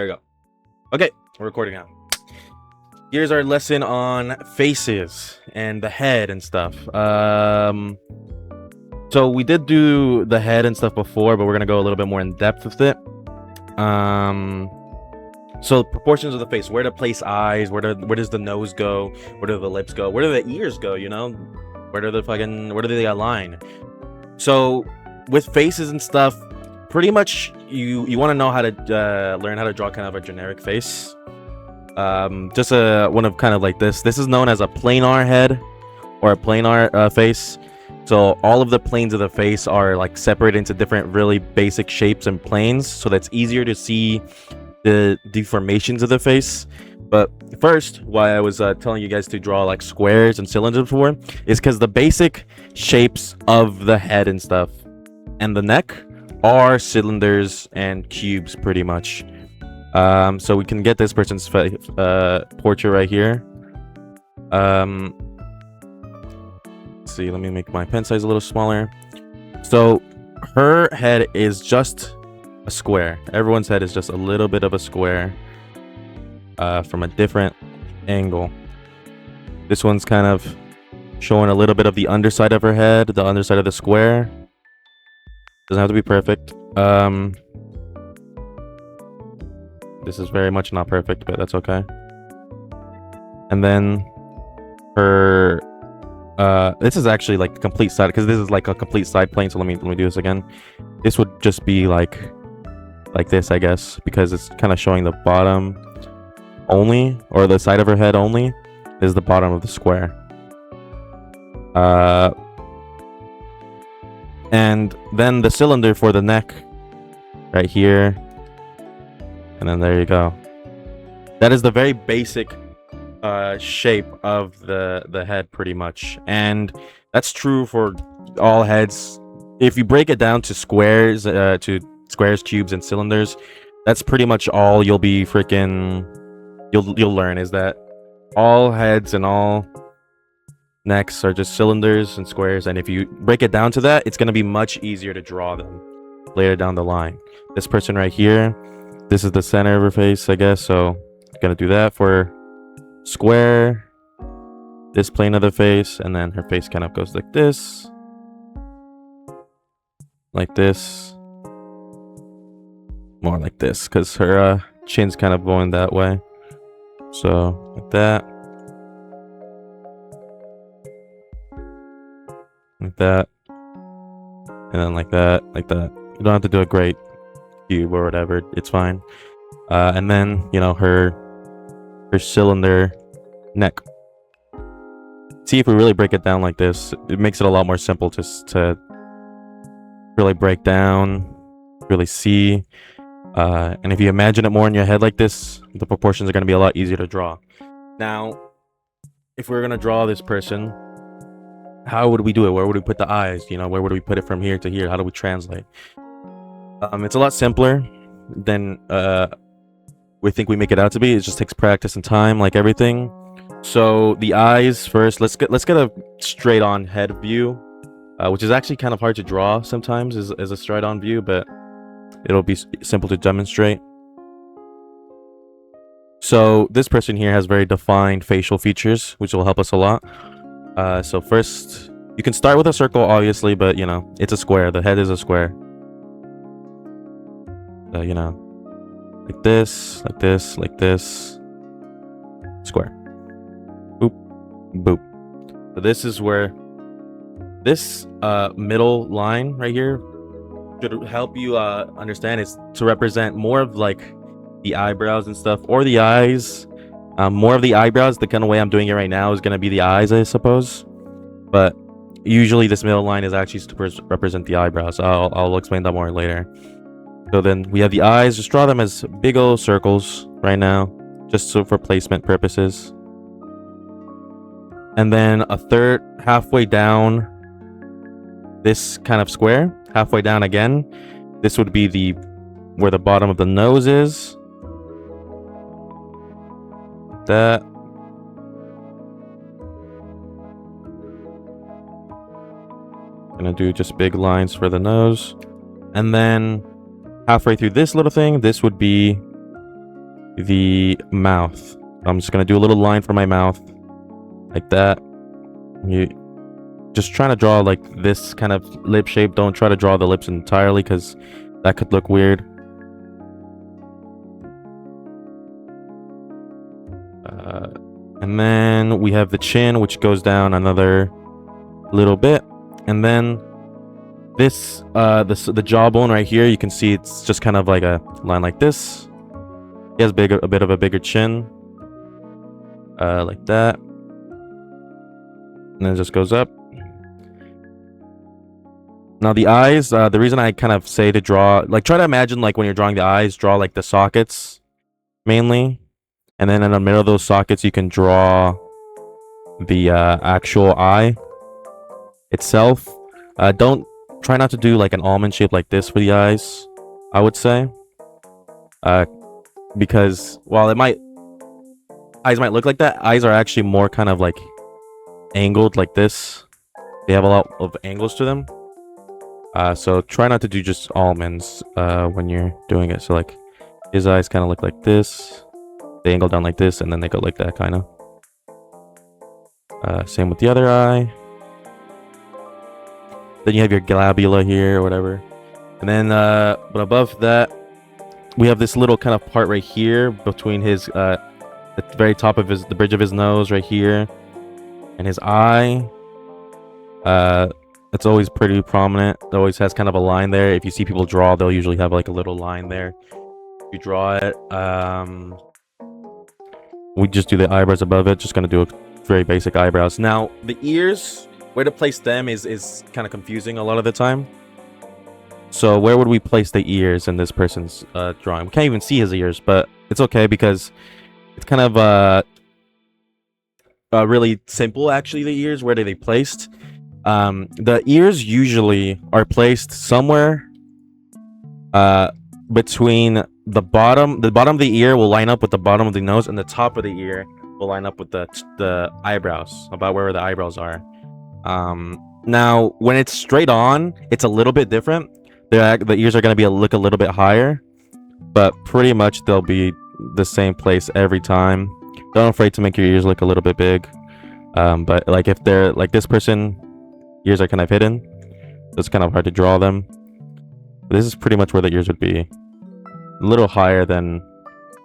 There you go. Okay, we're recording now. Here's our lesson on faces and the head and stuff. So we did do the head and stuff before, but we're gonna go a little bit more in depth with it. So proportions of the face, where to place eyes, where does the nose go, where do the lips go, where do the ears go, you know? Where do they align? So with faces and stuff, pretty much you want to know how to learn how to draw kind of a generic face. Just one of kind of like this. This is known as a planar head or a planar face. So all of the planes of the face are like separated into different really basic shapes and planes, so that's easier to see the deformations of the face. But first, why I was telling you guys to draw like squares and cylinders before is because the basic shapes of the head and stuff and the neck are cylinders and cubes pretty much. So we can get this person's portrait right here. Let's see, let me make my pen size a little smaller. So her head is just a square. Everyone's head is just a little bit of a square from a different angle. This one's kind of showing a little bit of the underside of her head, the underside of the square. Doesn't have to be perfect. This is very much not perfect, but that's okay. And then her this is actually like a complete side, because this is like a complete side plane. So let me do this again. This would just be like this, I guess, because it's kind of showing the bottom only, or the side of her head only is the bottom of the square. And then the cylinder for the neck right here, and then there you go. That is the very basic shape of the head pretty much, and that's true for all heads. If you break it down to squares, cubes, and cylinders, that's pretty much all you'll be you'll learn, is that all heads and all necks are just cylinders and squares, and if you break it down to that, it's going to be much easier to draw them later down the line. This person right here, this is the center of her face, I guess, so I'm gonna do that for square, this plane of the face, and then her face kind of goes like this, more like this, because her chin's kind of going that way. So like that, and then like that. You don't have to do a great cube or whatever, it's fine. And then, you know, her cylinder neck. See, if we really break it down like this, it makes it a lot more simple to really break down, really see. And if you imagine it more in your head like this, the proportions are going to be a lot easier to draw. Now, if we're going to draw this person, how would we do it? Where would we put the eyes? You know, where would we put it from here to here? How do we translate? It's a lot simpler than we think we make it out to be. It just takes practice and time, like everything. So the eyes first. Let's get a straight on head view, which is actually kind of hard to draw sometimes as a straight on view, but it'll be simple to demonstrate. So this person here has very defined facial features, which will help us a lot. So first, you can start with a circle, obviously, but you know, it's a square. The head is a square. You know, like this, square. Boop, boop. So this is where this middle line right here should help you understand. It's to represent more of like the eyebrows and stuff, or the eyes. More of the eyebrows. The kind of way I'm doing it right now is going to be the eyes, I suppose. But usually this middle line is actually to represent the eyebrows. I'll explain that more later. So then we have the eyes. Just draw them as big old circles right now, just so for placement purposes. And then a third, halfway down this kind of square, halfway down again, this would be where the bottom of the nose is. That. Gonna do just big lines for the nose. And then halfway through this little thing, this would be the mouth. I'm just gonna do a little line for my mouth, like that. You just trying to draw like this kind of lip shape. Don't try to draw the lips entirely, because that could look weird. And then we have the chin, which goes down another little bit, and then this the jawbone right here, you can see it's just kind of like a line like this. He has a bit of a bigger chin, like that, and then it just goes up. Now the eyes, the reason I kind of say to draw, like, try to imagine like when you're drawing the eyes, draw like the sockets mainly, and then in the middle of those sockets you can draw the actual eye itself. Don't try not to do like an almond shape like this for the eyes, I would say, because while eyes might look like that, eyes are actually more kind of like angled like this. They have a lot of angles to them. So try not to do just almonds when you're doing it. So like his eyes kind of look like this. They angle down like this, and then they go like that, kind of. Same with the other eye. Then you have your glabella here or whatever. And then, but above that, we have this little kind of part right here between his, at the very top of the bridge of his nose right here, and his eye. It's always pretty prominent. It always has kind of a line there. If you see people draw, they'll usually have like a little line there. If you draw it, we just do the eyebrows above it. Just gonna do a very basic eyebrows. Now the ears, where to place them is kind of confusing a lot of the time. So where would we place the ears in this person's drawing? We can't even see his ears, but it's okay because it's kind of really simple actually. The ears, where are they placed? The ears usually are placed somewhere between the bottom of the ear will line up with the bottom of the nose, and the top of the ear will line up with the eyebrows, about where the eyebrows are. Now when it's straight on, it's a little bit different. The ears are going to be look a little bit higher, but pretty much they'll be the same place every time. Don't afraid to make your ears look a little bit big, but like if they're like this person, ears are kind of hidden, so it's kind of hard to draw them. But this is pretty much where the ears would be. A little higher than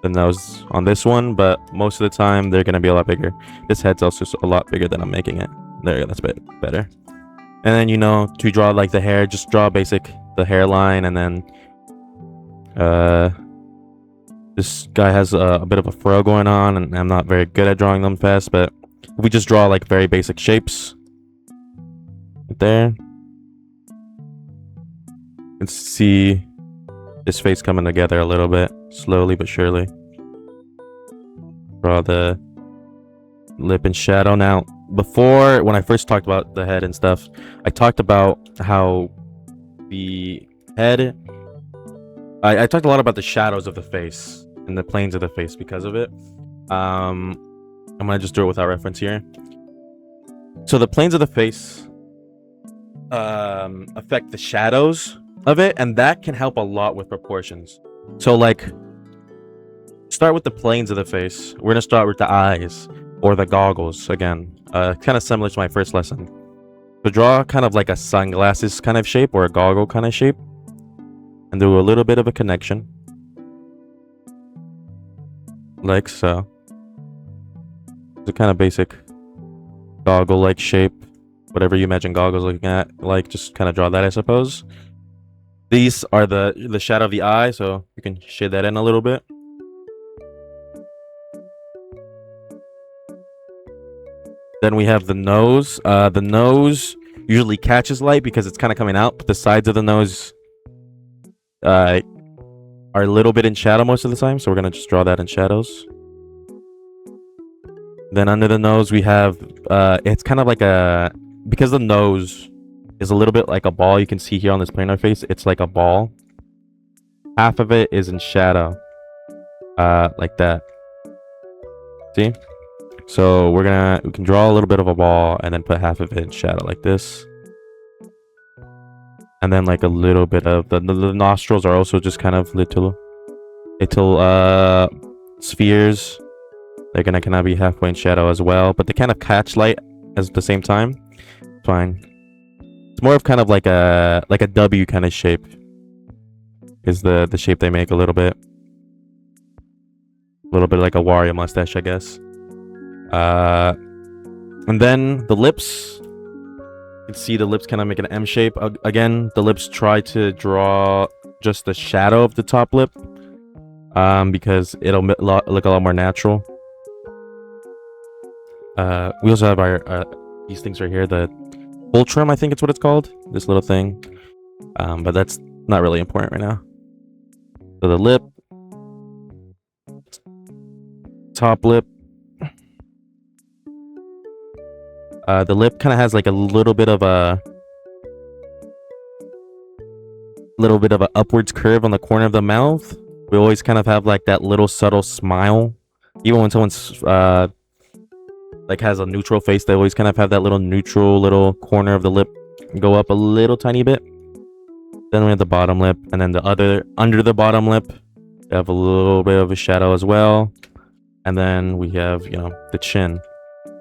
the nose on this one, but most of the time they're gonna be a lot bigger. This head's also a lot bigger than I'm making it. There you go, that's a bit better. And then, you know, to draw like the hair, just draw the hairline, and then this guy has a bit of a fro going on, and I'm not very good at drawing them fast, but we just draw like very basic shapes right there. You can see his face coming together a little bit, slowly but surely. Draw the lip and shadow. Now, before, when I first talked about the head and stuff, I talked about how the head, I talked a lot about the shadows of the face and the planes of the face because of it. I'm gonna just do it without reference here. So the planes of the face affect the shadows of it, and that can help a lot with proportions. So like, start with the planes of the face. We're gonna start with the eyes, or the goggles again, kind of similar to my first lesson. So draw kind of like a sunglasses kind of shape, or a goggle kind of shape, and do a little bit of a connection like so. It's a kind of basic goggle like shape, whatever you imagine goggles looking at, like, just kind of draw that, I suppose. These are the shadow of the eye, so you can shade that in a little bit. Then we have the nose. The nose usually catches light because it's kind of coming out, but the sides of the nose are a little bit in shadow most of the time, so we're gonna just draw that in shadows. Then under the nose we have it's kind of like because the nose is a little bit like a ball. You can see here on this planar face, it's like a ball. Half of it is in shadow, like that. See? So we can draw a little bit of a ball and then put half of it in shadow like this. And then like a little bit of the nostrils are also just kind of little spheres. They're gonna kind of be halfway in shadow as well, but they kind of catch light at the same time. Fine. It's more of kind of like a W kind of shape. Is the shape they make a little bit. A little bit like a Wario mustache, I guess. And then the lips. You can see the lips kind of make an M shape. Again, the lips try to draw just the shadow of the top lip. Because it'll look a lot more natural. We also have our these things right here, the Ultram, I think it's what it's called. This little thing. But that's not really important right now. So the lip. Top lip. The lip kind of has like a little bit of a upwards curve on the corner of the mouth. We always kind of have like that little subtle smile. Even when someone's like has a neutral face, they always kind of have that little neutral little corner of the lip go up a little tiny bit. Then we have the bottom lip, and then under the bottom lip, we have a little bit of a shadow as well. And then we have, you know, the chin.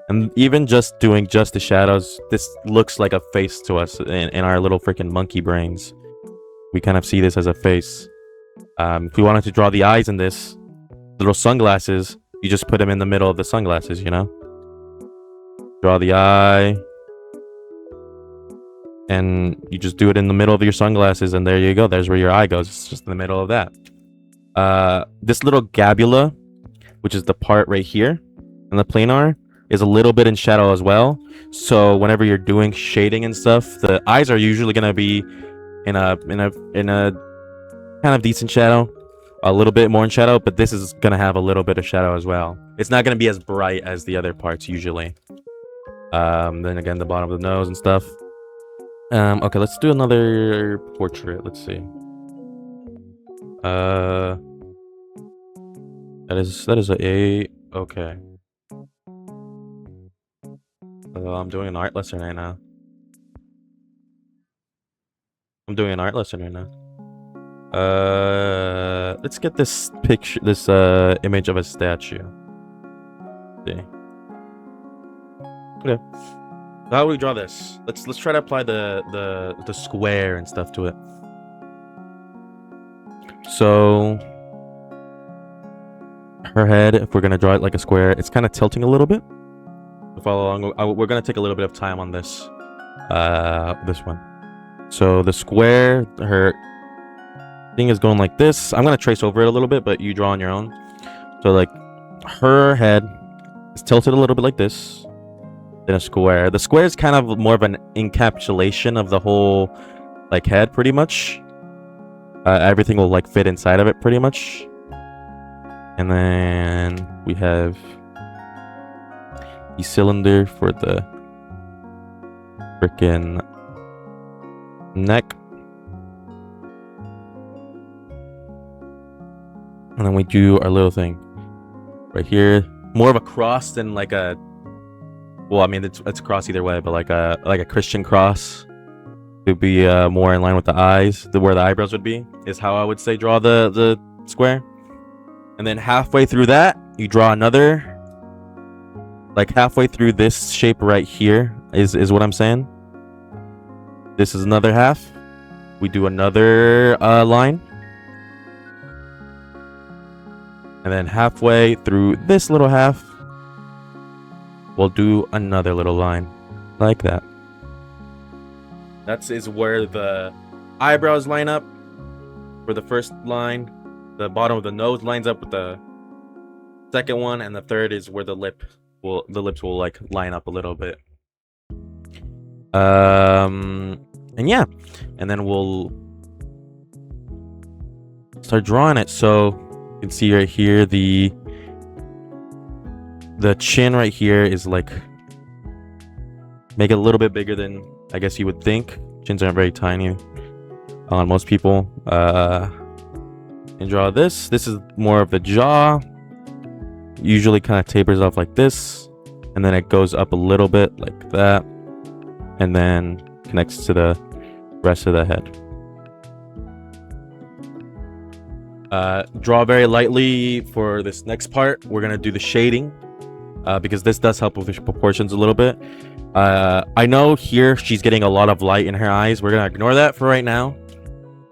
And even just doing just the shadows, this looks like a face to us in our little freaking monkey brains. We kind of see this as a face. If we wanted to draw the eyes in this, little sunglasses, you just put them in the middle of the sunglasses, you know? Draw the eye. And you just do it in the middle of your sunglasses, and there you go. There's where your eye goes. It's just in the middle of that. This little gabula, which is the part right here in the planar, is a little bit in shadow as well. So whenever you're doing shading and stuff, the eyes are usually gonna be in a kind of decent shadow, a little bit more in shadow, but this is gonna have a little bit of shadow as well. It's not gonna be as bright as the other parts usually. Then again, the bottom of the nose and stuff. Okay, let's do another portrait. Let's see. That is a okay. I'm doing an art lesson right now. Let's get this picture, this image of a statue. Let's see. Okay. So how do we draw this? Let's try to apply the square and stuff to it. So her head, if we're gonna draw it like a square, it's kind of tilting a little bit. To follow along, we're gonna take a little bit of time on this one. So the square, her thing is going like this. I'm gonna trace over it a little bit, but you draw on your own. So like her head is tilted a little bit like this. Then a square. The square is kind of more of an encapsulation of the whole like head, pretty much. Everything will like fit inside of it, pretty much. And then we have the cylinder for the freaking neck. And then we do our little thing right here. More of a cross than like a, well, I mean, it's a cross either way, but like a Christian cross to be more in line with the eyes, where the eyebrows would be, is how I would say draw the square. And then halfway through that, you draw another, like halfway through this shape right here is what I'm saying. This is another half. We do another line. And then halfway through this little half, we'll do another little line like that. That is where the eyebrows line up for the first line. The bottom of the nose lines up with the second one, and the third is where the lips will like line up a little bit. And yeah, and then we'll start drawing it. So you can see right here the chin right here is like, make it a little bit bigger than I guess you would think. Chins aren't very tiny on most people. And draw this. This is more of the jaw. Usually kind of tapers off like this, and then it goes up a little bit like that, and then connects to the rest of the head. Draw very lightly for this next part. We're gonna do the shading, because this does help with the proportions a little bit. I know here she's getting a lot of light in her eyes. We're gonna ignore that for right now.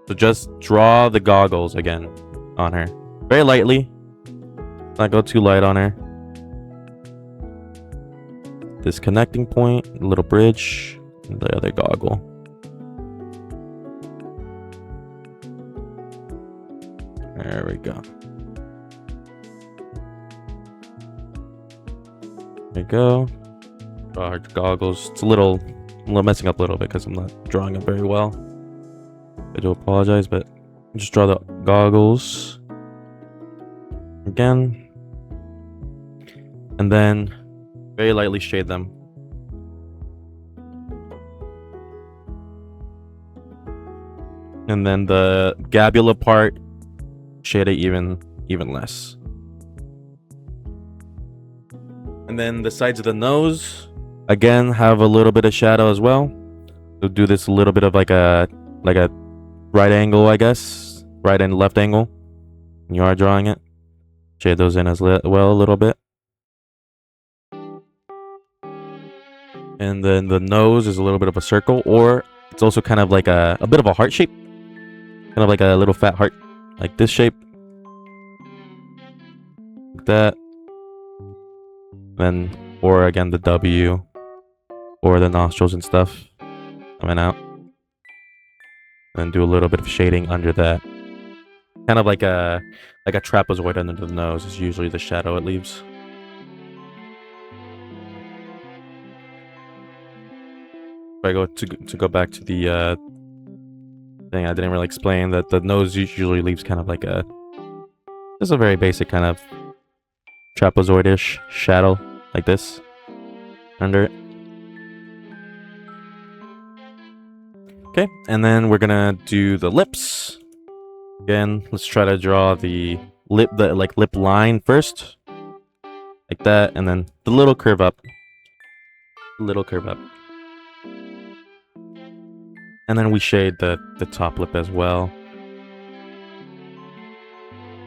So just draw the goggles again on her. Very lightly. Not go too light on her. This connecting point, a little bridge, and the other goggle. There we go. There we go. Draw her goggles. It's a little messing up a little bit because I'm not drawing them very well. I do apologize, but just draw the goggles again, and then very lightly shade them. And then the gabula part, shade it even less. And then the sides of the nose, again, have a little bit of shadow as well. So do this a little bit of like a right angle, I guess, right and left angle. When you are drawing it, shade those in as well a little bit. And then the nose is a little bit of a circle, or it's also kind of like a bit of a heart shape, kind of like a little fat heart, like this shape, like that. Then, or again, the W, or the nostrils and stuff coming out. And do a little bit of shading under that. Kind of like a trapezoid under the nose is usually the shadow it leaves. If I go to go back to the thing I didn't really explain, that the nose usually leaves kind of like just a very basic kind of trapezoidish shadow like this under it. Okay, and then we're gonna do the lips. Again, let's try to draw the lip line first, like that, and then the little curve up, and then we shade the top lip as well.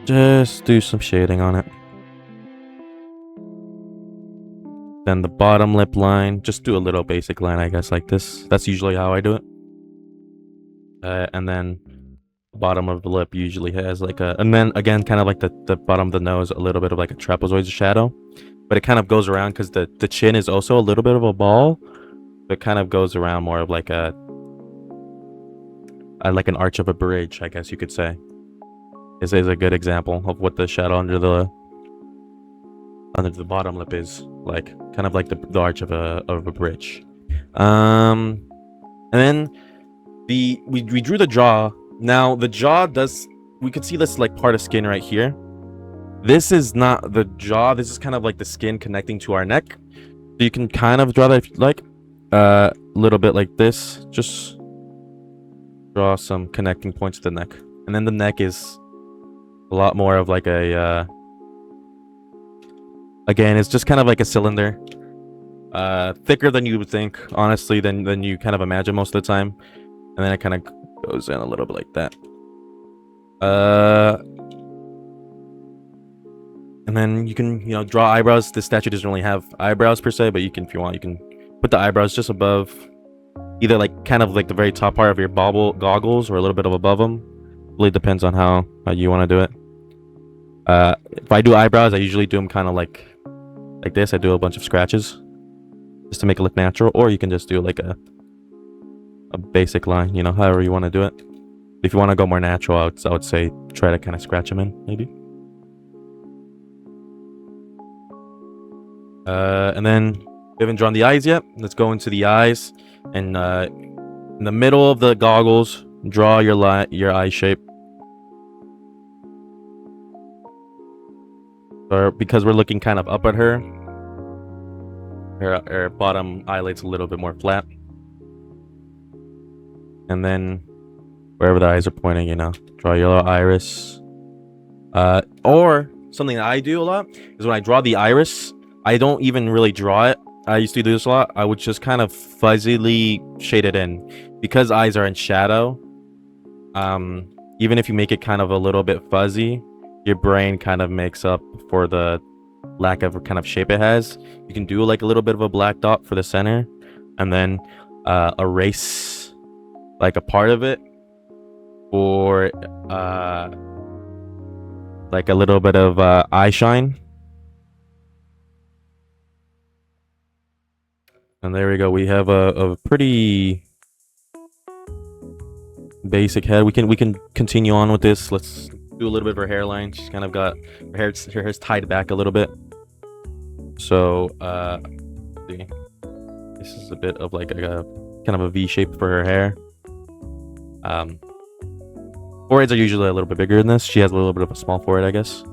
Just do some shading on it. Then the bottom lip line, just do a little basic line, I guess, like this. That's usually how I do it. And then the bottom of the lip usually has like and then again, kind of like the bottom of the nose, a little bit of like a trapezoid shadow, but it kind of goes around because the chin is also a little bit of a ball. So it kind of goes around more of like like an arch of a bridge, I guess you could say. This is a good example of what the shadow under the bottom lip is like, kind of like the arch of a bridge. And then we drew the jaw. Now the jaw we could see this like part of skin right here. This is not the jaw, this is kind of like the skin connecting to our neck. So you can kind of draw that if you like, a little bit like this. Just draw some connecting points to the neck, and then the neck is a lot more of like a again, it's just kind of like a cylinder, thicker than you would think, honestly, than you kind of imagine most of the time. And then it kind of goes in a little bit like that. And then you can, draw eyebrows. This statue doesn't really have eyebrows per se, but you can, if you want, you can put the eyebrows just above, either like kind of like the very top part of your goggles, or a little bit of above them. Really depends on how you want to do it. If I do eyebrows, I usually do them kind of like this. I do a bunch of scratches just to make it look natural, or you can just do like a basic line, however you want to do it. If you want to go more natural, I would say try to kind of scratch them in, maybe. And then we haven't drawn the eyes yet. Let's go into the eyes, and in the middle of the goggles, draw your eye shape. Or because we're looking kind of up at her bottom eyelid's a little bit more flat. And then wherever the eyes are pointing, draw your little iris. Or something that I do a lot is when I draw the iris, I don't even really draw it. I used to do this a lot. I would just kind of fuzzily shade it in. Because eyes are in shadow, even if you make it kind of a little bit fuzzy, your brain kind of makes up for the lack of kind of shape it has. You can do like a little bit of a black dot for the center, and then erase like a part of it for like a little bit of eye shine. And there we go. We have a pretty basic head. We can continue on with this. Let's do a little bit of her hairline. She's kind of got her hair's tied back a little bit. So see. This is a bit of like a kind of a V shape for her hair. Foreheads are usually a little bit bigger than this. She has a little bit of a small forehead, I guess.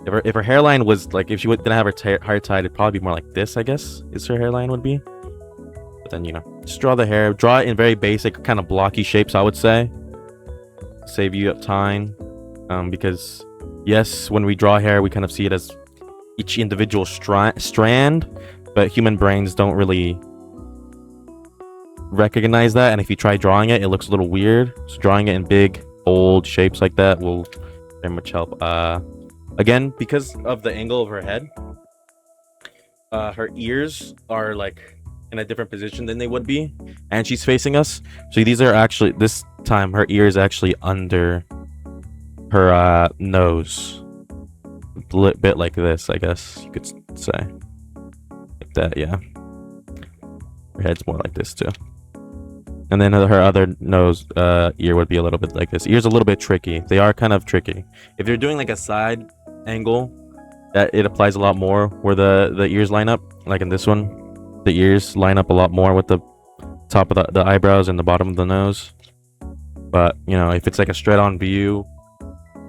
If her hairline was like, if she didn't have her hair tied, it'd probably be more like this, I guess, is her hairline would be. But then, you know, just draw the hair. Draw it in very basic, kind of blocky shapes, I would say. Save you time. Because, yes, when we draw hair, we kind of see it as each individual strand, but human brains don't really recognize that. And if you try drawing it, it looks a little weird. So drawing it in big, bold shapes like that will very much help. Again, because of the angle of her head, her ears are like in a different position than they would be, and she's facing us. So these are actually, this time her ear is actually under her nose, a bit like this, I guess you could say, like that. Yeah, her head's more like this too. And then her other nose ear would be a little bit like this. Ear's a little bit tricky. They are kind of tricky. If you're doing like a side angle, that it applies a lot more where the ears line up. Like in this one, the ears line up a lot more with the top of the eyebrows and the bottom of the nose. But, you know, if it's like a straight on view,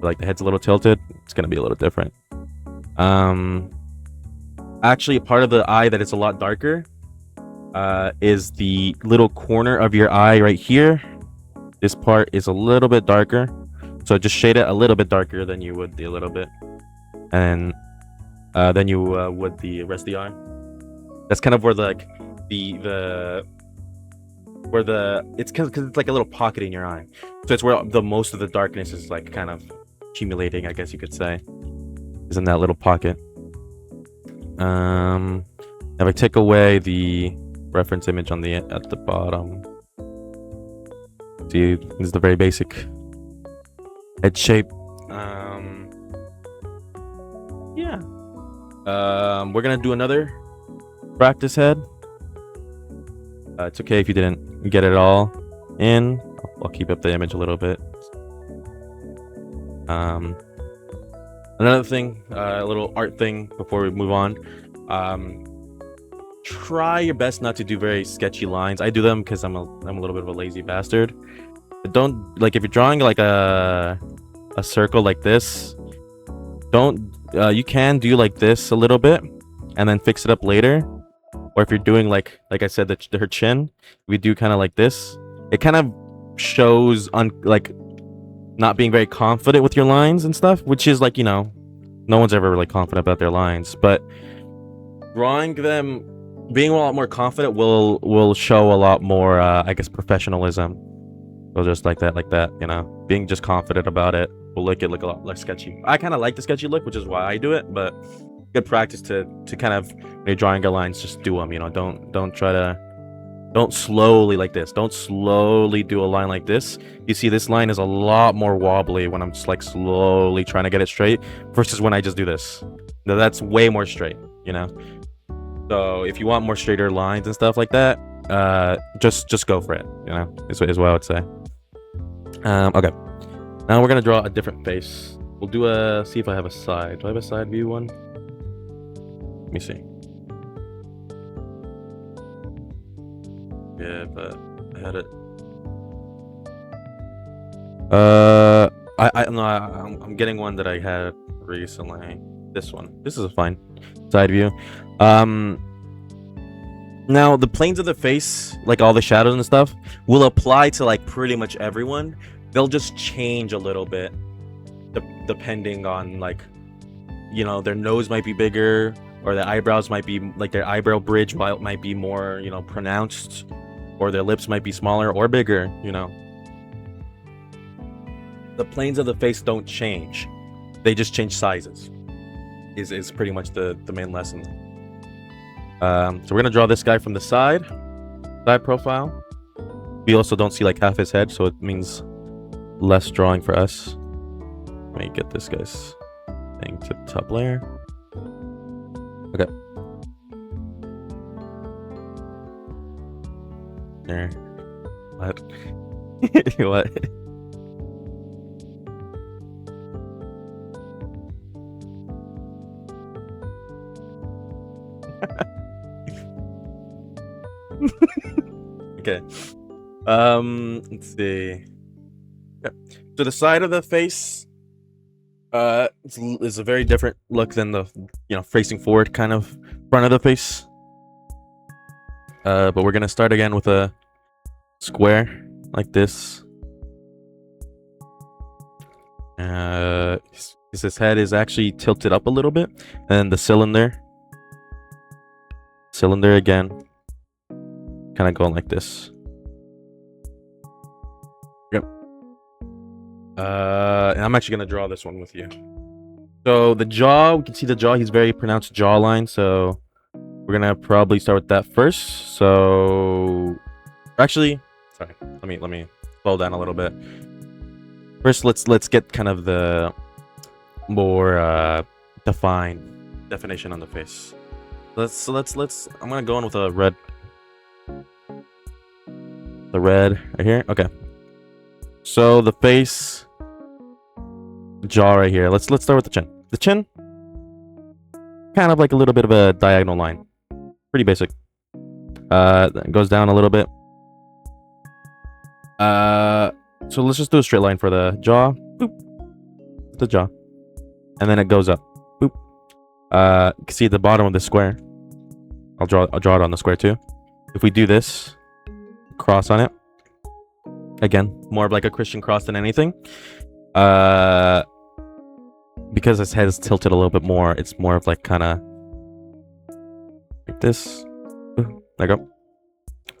like the head's a little tilted, it's gonna be a little different. Actually, part of the eye that is a lot darker is the little corner of your eye right here. This part is a little bit darker, so just shade it a little bit darker than you would a little bit, and then you would the rest of the eye. That's kind of where like it's because it's like a little pocket in your eye, so it's where the most of the darkness is like kind of accumulating, I guess you could say, is in that little pocket. If I take away the reference image on the at the bottom, see, this is the very basic head shape. Yeah. We're gonna do another practice head. It's okay if you didn't get it all in. I'll keep up the image a little bit. Another thing, a little art thing before we move on. Try your best not to do very sketchy lines. I do them because I'm a little bit of a lazy bastard. But don't, like, if you're drawing like a circle like this, don't you can do like this a little bit and then fix it up later. Or if you're doing like I said, her chin, we do kind of like this. It kind of shows like not being very confident with your lines and stuff, which is like, you know, no one's ever really confident about their lines, but drawing them, being a lot more confident will show a lot more I guess professionalism. So just like that, you know, being just confident about it will make it look a lot less sketchy. I kind of like the sketchy look, which is why I do it, but good practice to kind of, when you're drawing your lines, just do them, you know. Don't slowly like this. Don't slowly do a line like this. You see, this line is a lot more wobbly when I'm just like slowly trying to get it straight versus when I just do this. Now, that's way more straight, you know. So if you want more straighter lines and stuff like that, just go for it, you know, is what I would say. Okay, now we're gonna draw a different face. We'll do see if I have a side. Do I have a side view one? Let me see. Yeah, but I had it. I'm getting one that I had recently. This one. This is a fine side view. Now the planes of the face, like all the shadows and stuff, will apply to like pretty much everyone. They'll just change a little bit depending on, like, you know, their nose might be bigger, or their eyebrows might be, like, their eyebrow bridge might be more, you know, pronounced, or their lips might be smaller or bigger, you know. the planes of the face don't change. They just change sizes. Is pretty much the main lesson. So we're gonna draw this guy from the side profile. We also don't see like half his head, so it means less drawing for us. Let me get this guy's thing to the top layer. Okay. There. What? What? Okay. Let's see. Yeah. So the side of the face is a very different look than the facing forward kind of front of the face. But we're gonna start again with a square like this. His head is actually tilted up a little bit, and the cylinder again, kind of going like this. Yep. And I'm actually gonna draw this one with you. So the jaw, we can see the jaw. He's very pronounced jawline, so we're gonna probably start with that first. So actually, sorry, let me slow down a little bit. First, let's get kind of the more defined definition on the face. Let's I'm gonna go in with a red. The red right here. Okay. So the face, jaw right here. Let's start with the chin. The chin, kind of like a little bit of a diagonal line. Pretty basic. It goes down a little bit. So let's just do a straight line for the jaw. Boop. The jaw. And then it goes up. Boop. You can see at the bottom of the square. I'll draw it on the square too. If we do this, cross on it. Again, more of like a Christian cross than anything. Because his head is tilted a little bit more, it's more of like kind of like this. Ooh, there you go.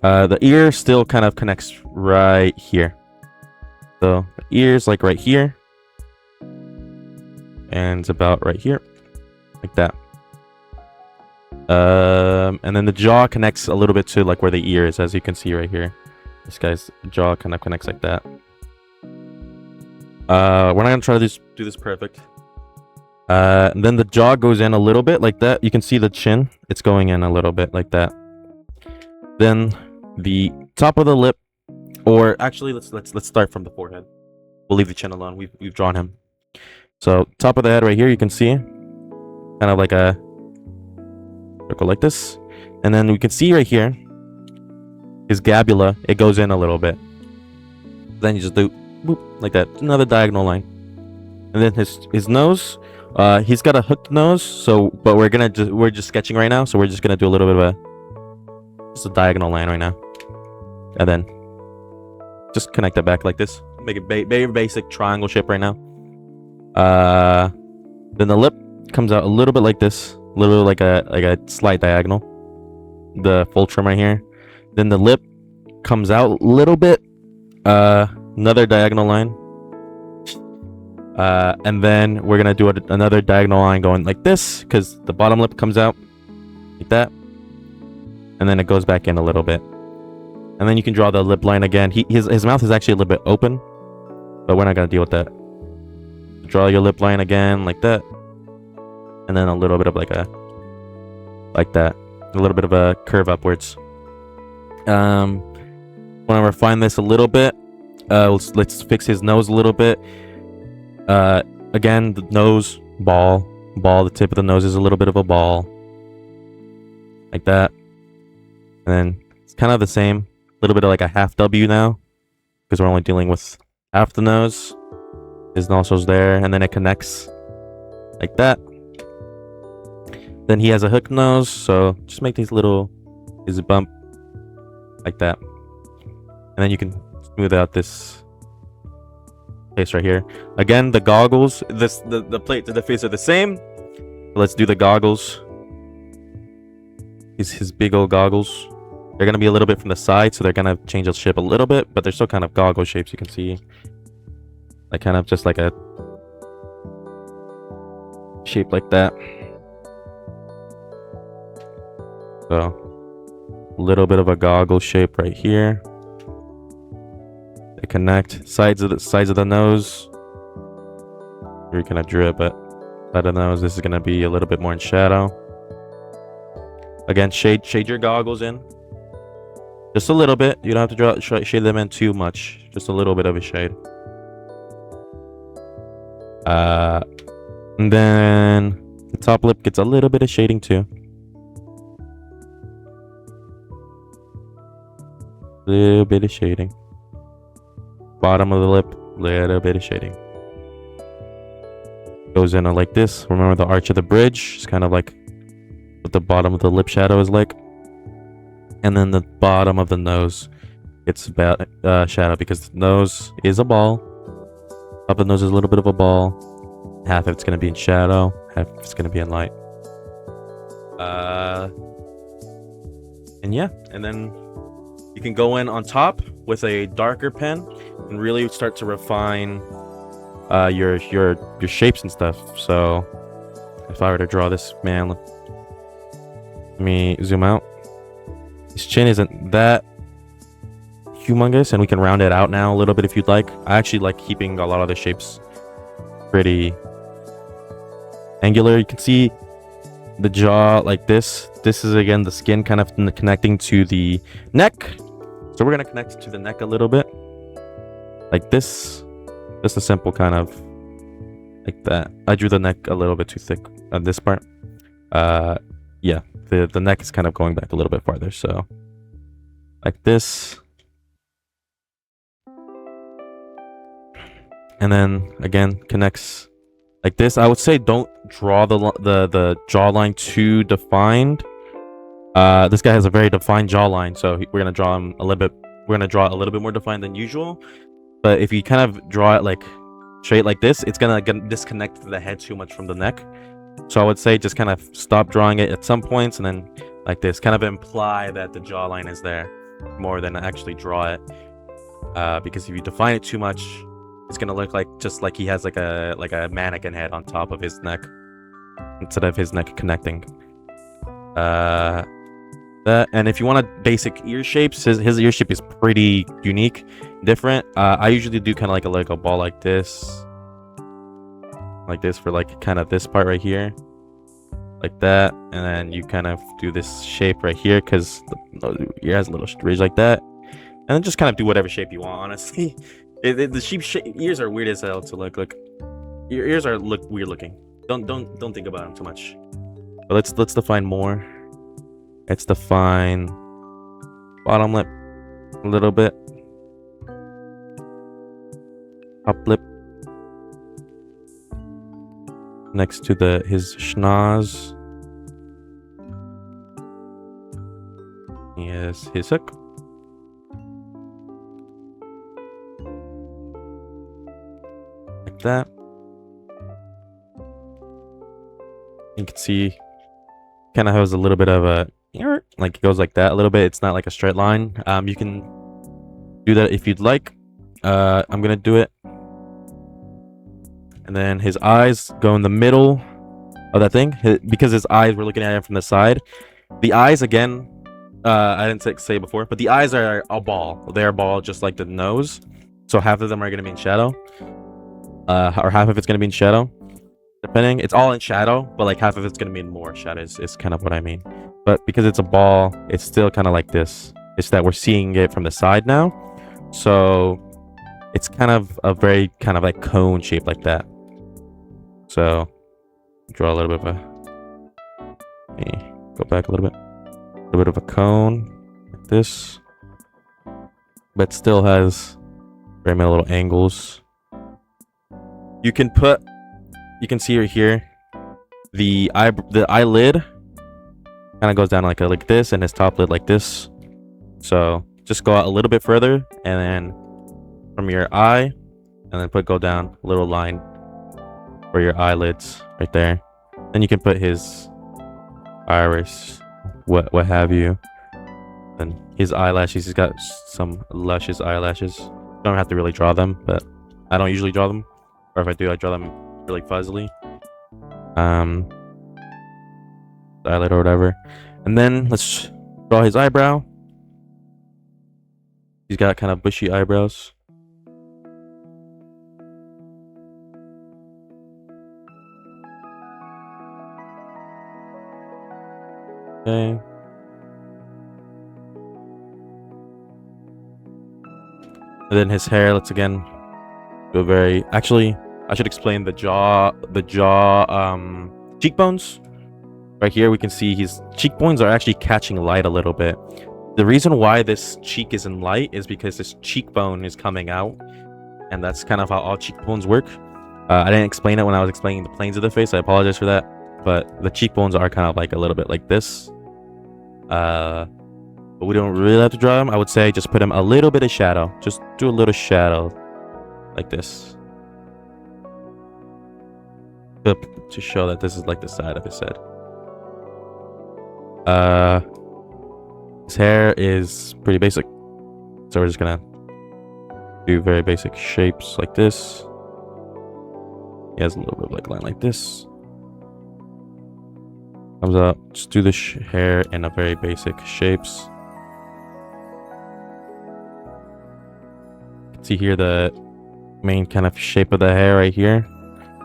The ear still kind of connects right here. So the ear's like right here. And it's about right here. Like that. And then the jaw connects a little bit to like where the ear is, as you can see right here. This guy's jaw kind of connects like that. We're not gonna try to do this perfect. And then the jaw goes in a little bit like that. You can see the chin; it's going in a little bit like that. Then the top of the lip, or actually, let's start from the forehead. We'll leave the chin alone. We've drawn him. So top of the head right here, you can see kind of like a circle like this, and then we can see right here his gabula. It goes in a little bit. Then you just do boop like that, another diagonal line, and then his nose. He's got a hooked nose, so but we're just sketching right now, so we're just gonna do a little bit of a diagonal line right now, and then just connect it back like this. Make it very basic triangle shape right now. Then the lip comes out a little bit like this, a little like a slight diagonal. The full trim right here. Then the lip comes out a little bit, another diagonal line. And then we're gonna do another diagonal line going like this, because the bottom lip comes out like that, and then it goes back in a little bit, and then you can draw the lip line again. His mouth is actually a little bit open, but we're not gonna deal with that. Draw your lip line again like that, and then a little bit of like that, a little bit of a curve upwards. Want to refine this a little bit. Let's fix his nose a little bit. Again, the nose ball. The tip of the nose is a little bit of a ball, like that. And then it's kind of the same, a little bit of like a half W now, because we're only dealing with half the nose. His nostrils there, and then it connects like that. Then he has a hook nose, so just make his bump like that, and then you can smooth out this face right here. Again, the goggles, the plate to the face are the same. Let's do the goggles. His big old goggles. They're gonna be a little bit from the side, so they're gonna change the shape a little bit, but they're still kind of goggle shapes. You can see like kind of just like a shape like that. So a little bit of a goggle shape right here. They connect. Sides of the nose. You're gonna draw it, but side of the nose, this is gonna be a little bit more in shadow. Again, shade your goggles in. Just a little bit. You don't have to shade them in too much. Just a little bit of a shade. And then the top lip gets a little bit of shading too. Little bit of shading. Bottom of the lip, little bit of shading. Goes in like this. Remember the arch of the bridge? It's kind of like what the bottom of the lip shadow is like. And then the bottom of the nose gets about shadow because the nose is a ball. Up the nose is a little bit of a ball. Half of it's gonna be in shadow, half of it's gonna be in light. And yeah, and then you can go in on top with a darker pen and really start to refine your shapes and stuff. So if I were to draw this man, let me zoom out. His chin isn't that humongous, and we can round it out now a little bit if you'd like. I actually like keeping a lot of the shapes pretty angular. You can see the jaw like this. This is again the skin kind of connecting to the neck. So we're gonna connect to the neck a little bit, like this. Just a simple kind of like that. I drew the neck a little bit too thick on this part. Yeah, the neck is kind of going back a little bit farther. So like this. And then again connects like this. I would say don't draw the jawline too defined. This guy has a very defined jawline, so we're gonna draw him a little bit. We're gonna draw it a little bit more defined than usual. But if you kind of draw it like straight like this, it's gonna disconnect the head too much from the neck. So I would say just kind of stop drawing it at some points, and then like this, kind of imply that the jawline is there more than actually draw it. Because if you define it too much, it's gonna look like just like he has like a mannequin head on top of his neck instead of his neck connecting. And if you want a basic ear shapes, his ear shape is pretty unique, different. I usually do kind of like a ball like this for like kind of this part right here, like that, and then you kind of do this shape right here because the ear has a little ridge like that, and then just kind of do whatever shape you want. Honestly, the sheep ears are weird as hell to look. Look, your ears look weird looking. Don't think about them too much. But let's define more. Let's define bottom lip a little bit, top lip next to his schnoz. Yes, his hook. Like that. You can see kind of has a little bit of a like it goes like that a little bit. It's not like a straight line. You can do that if you'd like. I'm gonna do it. And then his eyes go in the middle of that thing because his eyes, we're looking at it from the side. The eyes, again, I didn't say before, but the eyes are a ball. They're a ball just like the nose. So half of them are gonna be in shadow, or half of it's gonna be in shadow, depending. It's all in shadow, but like half of it's gonna be in more shadow is kind of what I mean. But because it's a ball, it's still kind of like this. It's that we're seeing it from the side now, so it's kind of a very kind of like cone shape like that. So draw a little bit of go back a little bit of a cone like this, but still has very many little angles. You can see right here the eyelid kind of goes down like this, and his top lid like this. So just go out a little bit further, and then from your eye, and then go down a little line for your eyelids right there. Then you can put his iris, what have you, and his eyelashes. He's got some luscious eyelashes. Don't have to really draw them, but I don't usually draw them, or if I do, I draw them really fuzzily. Highlight or whatever. And then let's draw his eyebrow. He's got kind of bushy eyebrows. Okay. And then his hair, let's again do a very... Actually, I should explain the jaw, cheekbones. Right here, we can see his cheekbones are actually catching light a little bit. The reason why this cheek is in light is because this cheekbone is coming out. And that's kind of how all cheekbones work. I didn't explain it when I was explaining the planes of the face. I apologize for that. But the cheekbones are kind of like a little bit like this. But we don't really have to draw him. I would say just put him a little bit of shadow. Just do a little shadow like this. To show that this is like the side of his head. His hair is pretty basic. So we're just gonna do very basic shapes like this. He has a little bit of like line like this. Comes up. Just do the hair in a very basic shapes. See here the main kind of shape of the hair right here.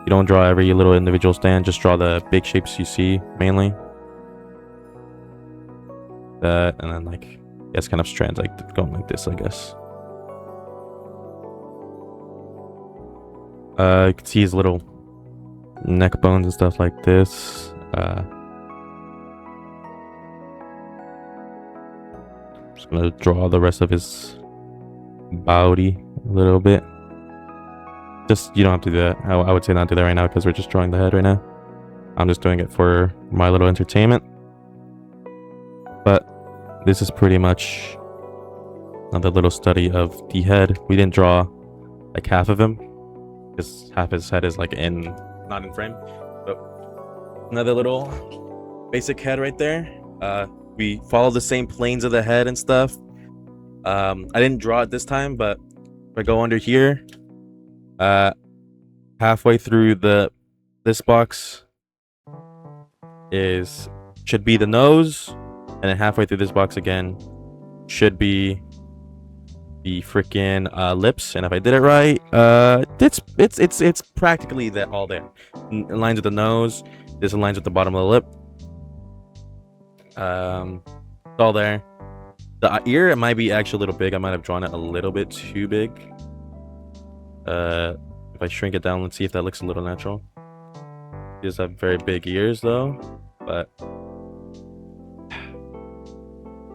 You don't draw every little individual stand, just draw the big shapes you see mainly. That, and then like, yes, kind of strands like going like this, I guess. You can see his little neck bones and stuff like this. Just gonna draw the rest of his body a little bit. Just, you don't have to do that. I would say not do that right now because we're just drawing the head right now. I'm just doing it for my little entertainment. But this is pretty much another little study of the head. We didn't draw like half of him because half his head is like not in frame. But another little basic head right there. We follow the same planes of the head and stuff. I didn't draw it this time, but if I go under here, halfway through this box should be the nose, and then halfway through this box again should be the freaking lips. And if I did it right, it's practically that all there. It aligns with the nose. This aligns with the bottom of the lip. It's all there. The ear, it might be actually a little big. I might have drawn it a little bit too big. If I shrink it down, let's see if that looks a little natural. He does have very big ears though, but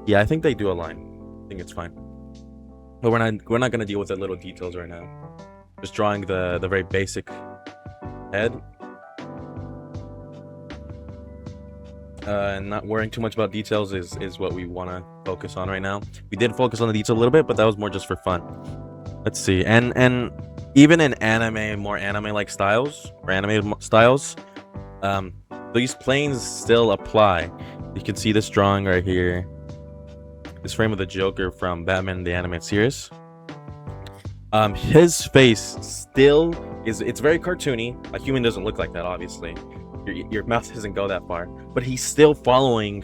yeah, I think they do align. I think it's fine. But we're not gonna deal with the little details right now. Just drawing the very basic head. And not worrying too much about details is what we want to focus on right now. We did focus on the detail a little bit, but that was more just for fun. Let's see. And even in anime, more anime-like styles, or animated styles, these planes still apply. You can see this drawing right here. This frame of the Joker from Batman the Animated Series. His face still it's very cartoony. A human doesn't look like that, obviously. Your mouth doesn't go that far, but he's still following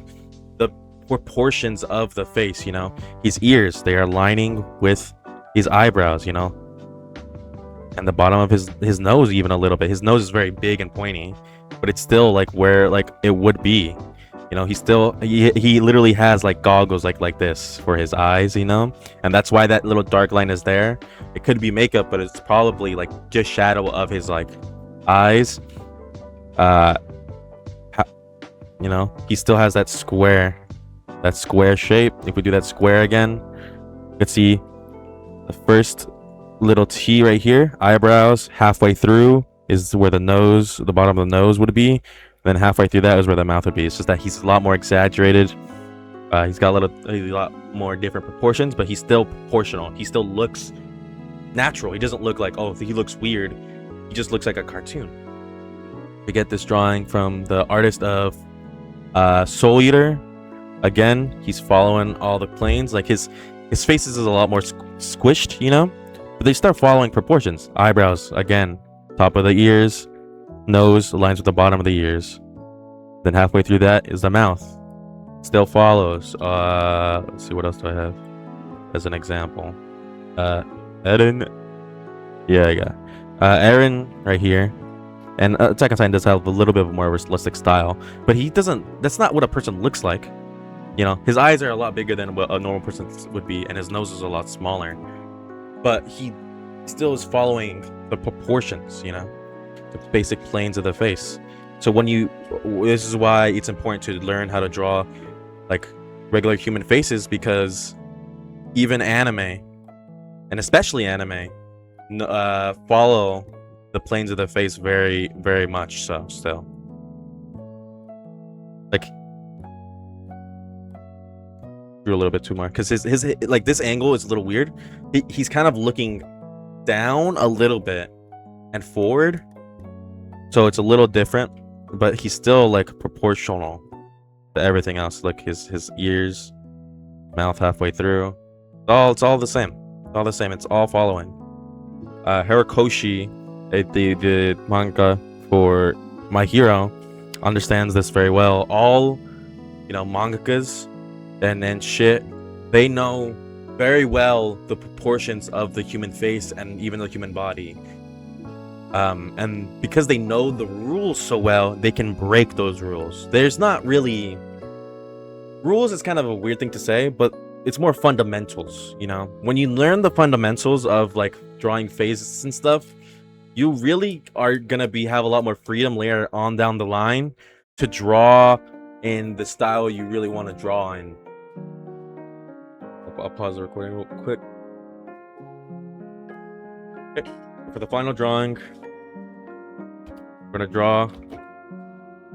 the proportions of the face, you know. His ears, they are aligning with his eyebrows, you know, and the bottom of his nose even a little bit. His nose is very big and pointy, but it's still like where like it would be, you know. He literally has like goggles like this for his eyes, you know, and that's why that little dark line is there. It could be makeup, but it's probably like just shadow of his like eyes. You know, he still has that square shape. If we do that square again, you can see the first little T right here, eyebrows. Halfway through is where the bottom of the nose would be. And then halfway through that is where the mouth would be. It's just that he's a lot more exaggerated. He's got a lot more different proportions, but he's still proportional. He still looks natural. He doesn't look like, oh, he looks weird. He just looks like a cartoon. We get this drawing from the artist of Soul Eater. Again, he's following all the planes. Like his face is a lot more squished, you know, But they start following proportions. Eyebrows, again, top of the ears, nose aligns with the bottom of the ears. Then halfway through that is the mouth. Still follows. Let's see, what else do I have as an example? Eren. Yeah, I got. Eren right here. And Attack on Titan does have a little bit of a more realistic style, but he doesn't. That's not what a person looks like. You know, his eyes are a lot bigger than what a normal person would be, and his nose is a lot smaller. But he still is following the proportions. You know, the basic planes of the face. So when you, this is why it's important to learn how to draw like regular human faces, because even anime, and especially anime, follow the planes of the face very, very much so still. Like, drew a little bit too much because his like this angle is a little weird. He's kind of looking down a little bit and forward, so it's a little different, but he's still like proportional to everything else. Like his ears, mouth halfway through. It's all the same. It's all the same. It's all following. Horikoshi, the manga for My Hero, understands this very well. All, you know, mangakas and shit, they know very well the proportions of the human face and even the human body. And because they know the rules so well, they can break those rules. There's not really rules is kind of a weird thing to say, but it's more fundamentals, you know? When you learn the fundamentals of like drawing faces and stuff, you really are gonna have a lot more freedom later on down the line to draw in the style you really want to draw in. I'll pause the recording real quick. Okay. For the final drawing, we're gonna draw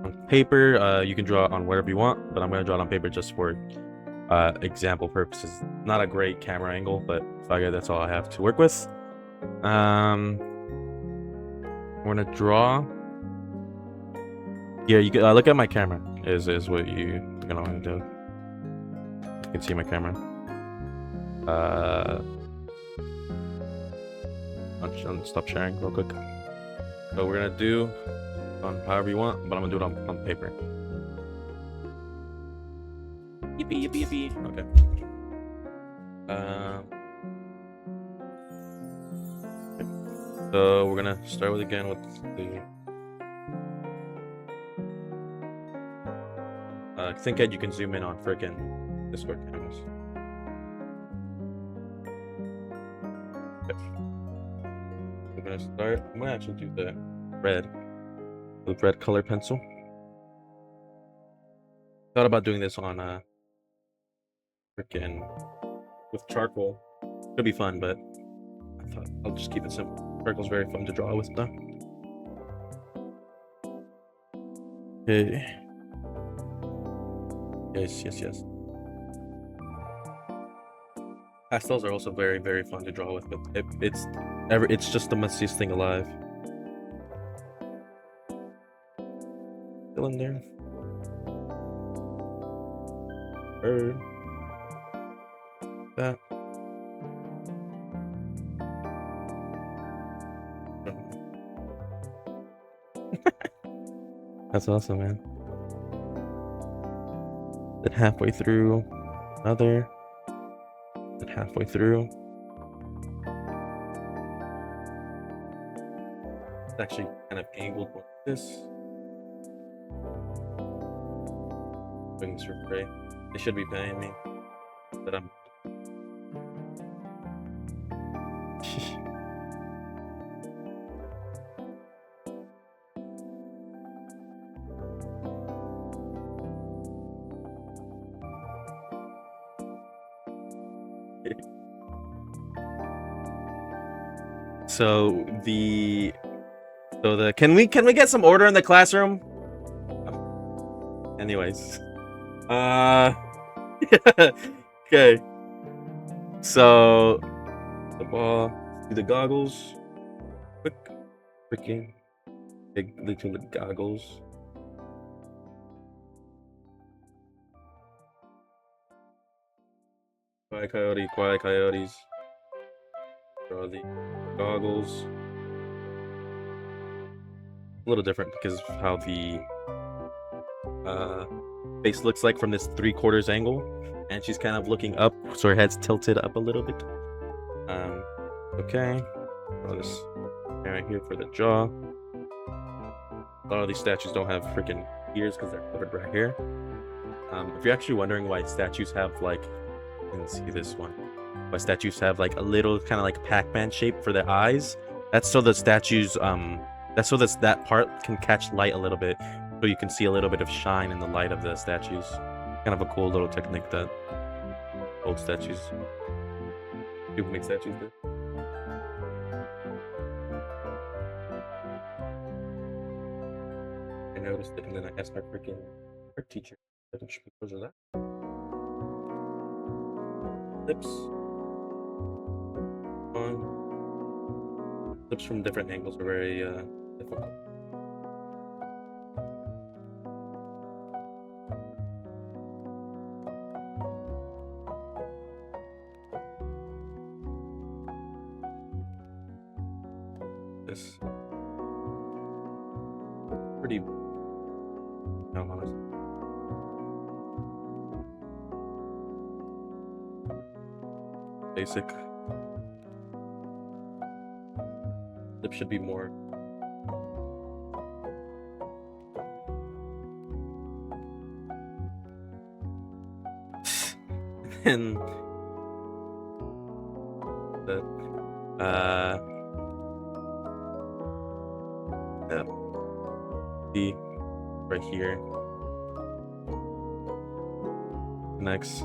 on paper. You can draw on whatever you want, but I'm gonna draw it on paper just for example purposes. Not a great camera angle, but that's all I have to work with. We're gonna draw. Yeah, you can look at my camera. Is what you're gonna want to do. You can see my camera. I'll stop sharing real quick. So we're gonna do on however you want, but I'm gonna do it on paper. Yippee, yippee, yippee. Okay. So we're gonna start with again with the ThinkEd. You can zoom in on frickin' Discord cameras. Okay. We're gonna start. I'm gonna actually do the red color pencil. Thought about doing this on frickin' with charcoal. Could be fun, but I thought I'll just keep it simple. Charcoal's very fun to draw with though. Okay. Yes. Pastels are also very, very fun to draw with, but it's just the messiest thing alive. Still in there. Bird. That. That's awesome, man. Then halfway through, another. Then halfway through. It's actually kind of angled like this. Wings for free. They should be paying me, but I'm. So the can we get some order in the classroom? Anyways, okay. So the ball, do the goggles, quick, freaking big little goggles. Quiet coyotes. Draw the goggles. A little different because of how the face looks like from this 3/4 angle, and she's kind of looking up, so her head's tilted up a little bit. Okay. Draw this right here for the jaw. A lot of these statues don't have freaking ears because they're covered right here. If you're actually wondering why statues have like, you can see this one, why statues have like a little kind of like Pac-Man shape for their eyes, that's so the statues that's so that part can catch light a little bit, so you can see a little bit of shine in the light of the statues. Kind of a cool little technique that old statues, people make statues do. I noticed it, and then I asked my freaking art teacher if I should put pictures of that. Lips. Lips from different angles are very difficult. This pretty, no, honestly. Basic. Lip should be more. And the yeah, B right here. Next.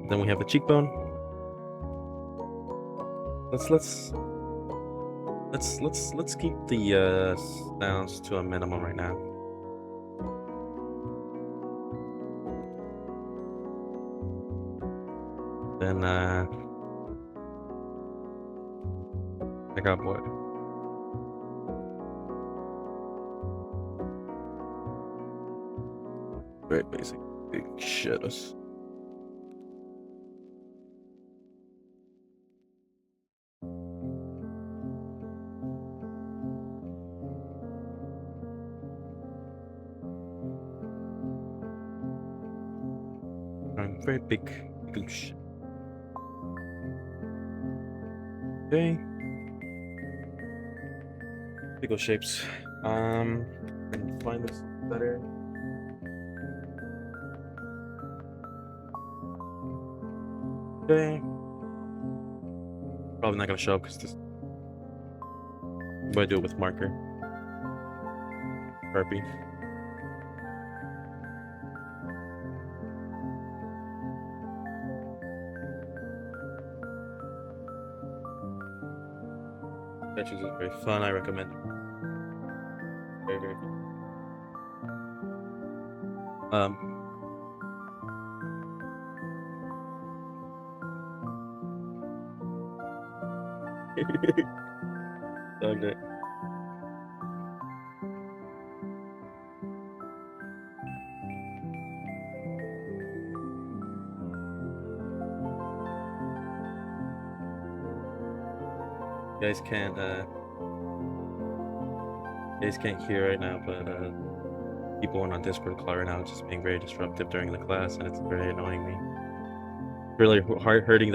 Then we have the cheekbone. Let's keep the sounds to a minimum right now. Then I got what? Very basic. Big shadows. Very big shit. Okay. Big shapes. And find this better. Okay. Probably not gonna show up because this. I'm gonna do it with marker. Sharpie. Sketches is very fun. I recommend it. Very, very fun. Okay. You guys can't hear right now, but people on Discord call right now, it's just being very disruptive during the class, and it's very annoying me. Really hurting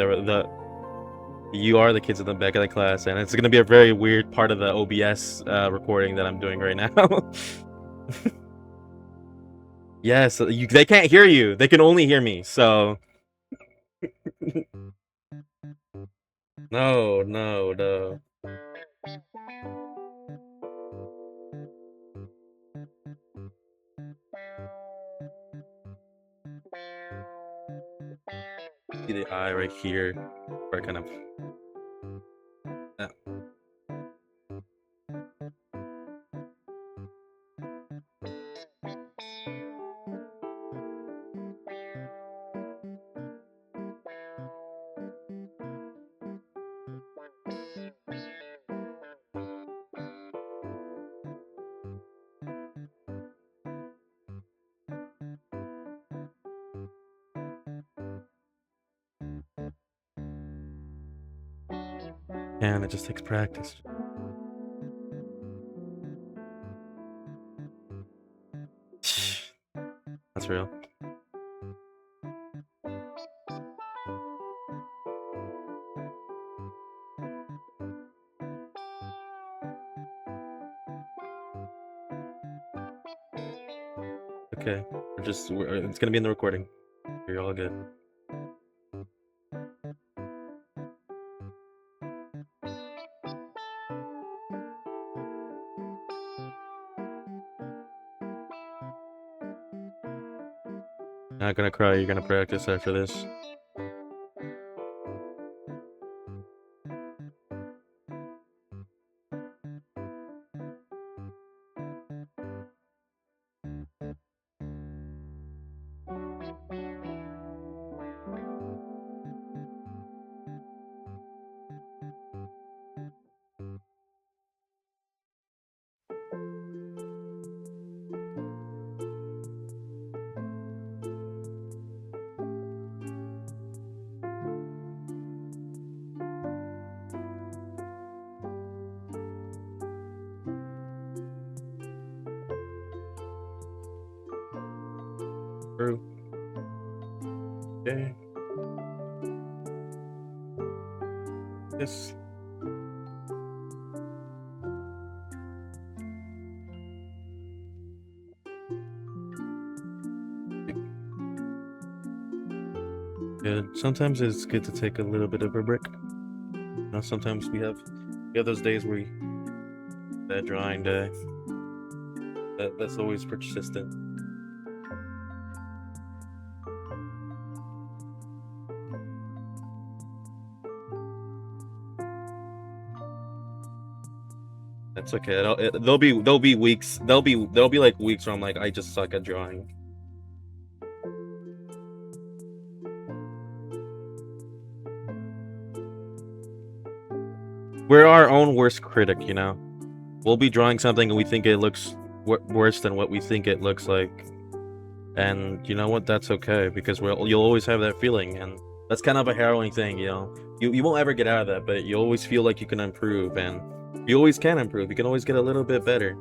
you are the kids in the back of the class, and it's gonna be a very weird part of the OBS recording that I'm doing right now. Yes, they can't hear you. They can only hear me. So no. See the eye right here, where I kind of. Yeah. And it just takes practice. That's real. Okay, it's gonna be in the recording. You're all good. Not gonna cry. You're gonna practice after this. True. Okay. Yes. Good. Sometimes it's good to take a little bit of a break. You know, sometimes we have those days where that drawing day. That's always persistent. That's okay. There'll be weeks. There'll be like weeks where I'm like, I just suck at drawing. We're our own worst critic, you know. We'll be drawing something and we think it looks worse than what we think it looks like, and you know what? That's okay, because you'll always have that feeling, and that's kind of a harrowing thing, you know. You won't ever get out of that, but you always feel like you can improve, and you always can improve. You can always get a little bit better.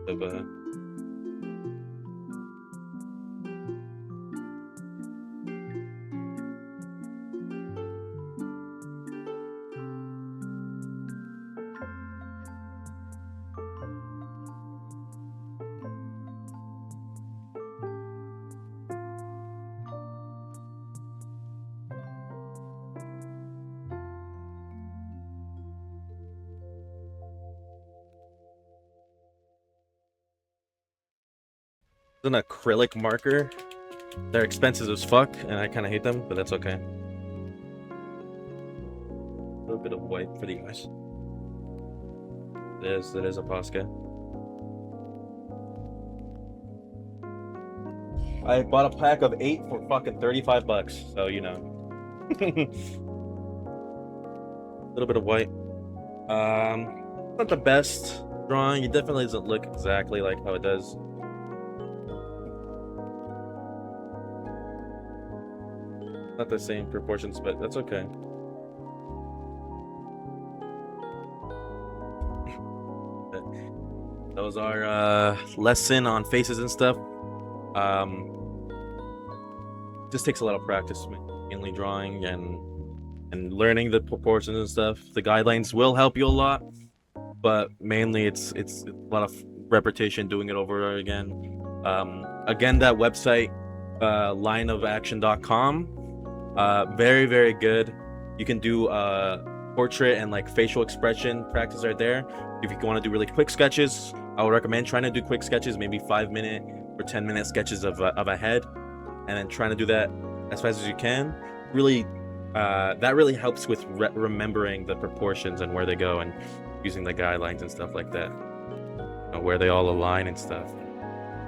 Of, an acrylic marker. They're expensive as fuck, and I kind of hate them, but that's okay. A little bit of white for the eyes. It is a Posca. I bought a pack of 8 for fucking 35 bucks, so you know. A little bit of white. Not the best drawing. It definitely doesn't look exactly like how it does. Not the same proportions, but that's okay. Those are lesson on faces and stuff. Just takes a lot of practice, mainly drawing and learning the proportions and stuff. The guidelines will help you a lot, but mainly it's a lot of repetition, doing it over again. Again, that website, lineofaction.com, very, very good. You can do portrait and like facial expression practice right there. If you want to do really quick sketches, I would recommend trying to do quick sketches, maybe 5-minute or 10-minute sketches of a head, and then trying to do that as fast as you can. Really, that really helps with remembering the proportions and where they go, and using the guidelines and stuff like that. You know, where they all align and stuff.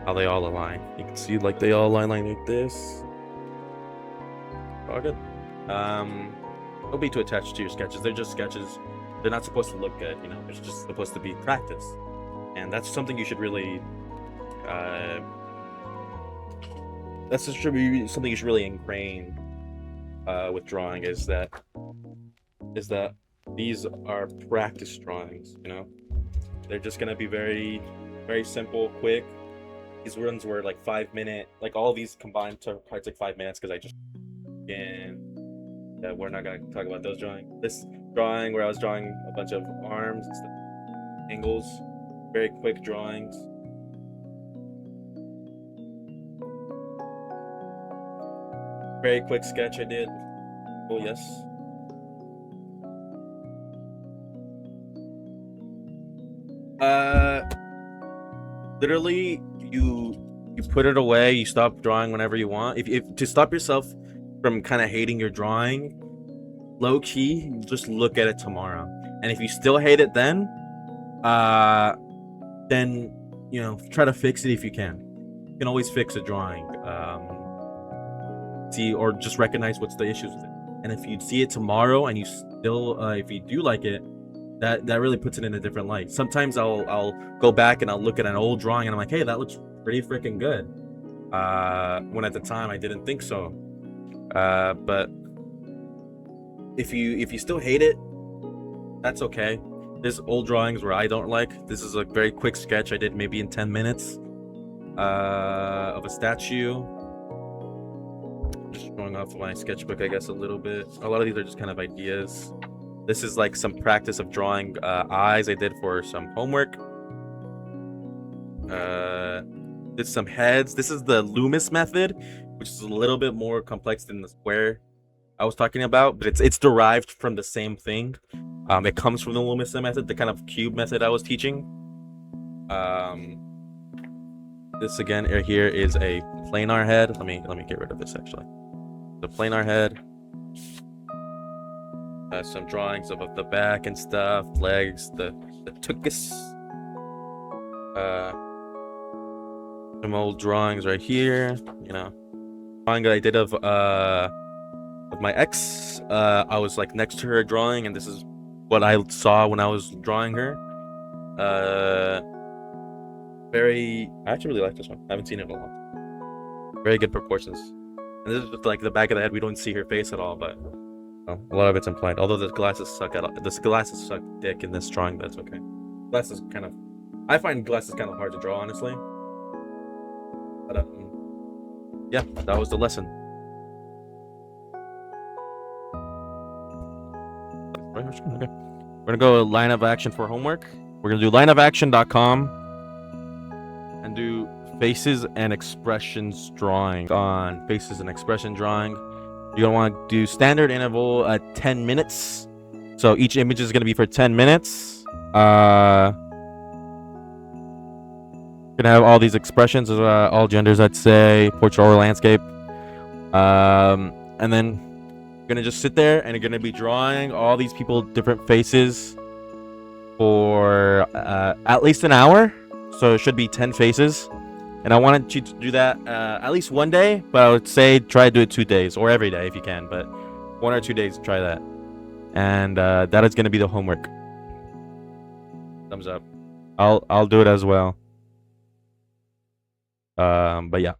How they all align. You can see like they all align like this. All good. Don't be too attached to your sketches. They're just sketches. They're not supposed to look good, you know. It's just supposed to be practice. and that's something you should really that's something you should really ingrain with drawing, is that these are practice drawings, you know. They're just gonna be very, very simple, quick. These runs were like 5 minute, like all these combined to probably take 5 minutes because I just, and yeah, we're not gonna talk about those drawings. This drawing where I was drawing a bunch of arms and stuff, angles, very quick drawings. Very quick sketch I did. Oh yes. Literally, you put it away. You stop drawing whenever you want. If to stop yourself from kind of hating your drawing, low key, just look at it tomorrow. And if you still hate it, then you know, try to fix it if you can. You can always fix a drawing. See, or just recognize what's the issues with it. And if you see it tomorrow and you still, if you do like it, that really puts it in a different light. Sometimes I'll go back and I'll look at an old drawing and I'm like, hey, that looks pretty freaking good. When at the time I didn't think so. But if you still hate it, that's okay. There's old drawings where I don't like. This is a very quick sketch I did maybe in 10 minutes of a statue. Just showing off my sketchbook, I guess, a little bit. A lot of these are just kind of ideas. This is like some practice of drawing eyes I did for some homework. Did some heads. This is the Loomis method, which is a little bit more complex than the square I was talking about, but it's derived from the same thing. It comes from the Loomis method, the kind of cube method I was teaching. This again here is a planar head. Let me get rid of this actually. The planar head. Some drawings of the back and stuff, legs, the tuchus. Some old drawings right here. You know, drawing that I did of my ex. I was like next to her drawing, and this is what I saw when I was drawing her. I actually really like this one. I haven't seen it in a long. Very good proportions. And this is just like the back of the head. We don't see her face at all, but a lot of it's implied. Although the glasses suck dick in this drawing, but it's okay. Glasses kind of, I find glasses kind of hard to draw, honestly. But yeah, that was the lesson. Okay. We're gonna go line of action for homework. We're gonna do lineofaction.com and do faces and expressions drawing. On faces and expression drawing, you're gonna want to do standard interval at 10 minutes. So each image is gonna be for 10 minutes. Gonna have all these expressions of all genders, I'd say, portrait or landscape. And then you're gonna just sit there and you're gonna be drawing all these people, different faces, for at least an hour. So it should be 10 faces. And I wanted you to do that at least one day, but I would say try to do it 2 days, or every day if you can, but 1 or 2 days, try that. And that is going to be the homework. Thumbs up. I'll do it as well. But yeah.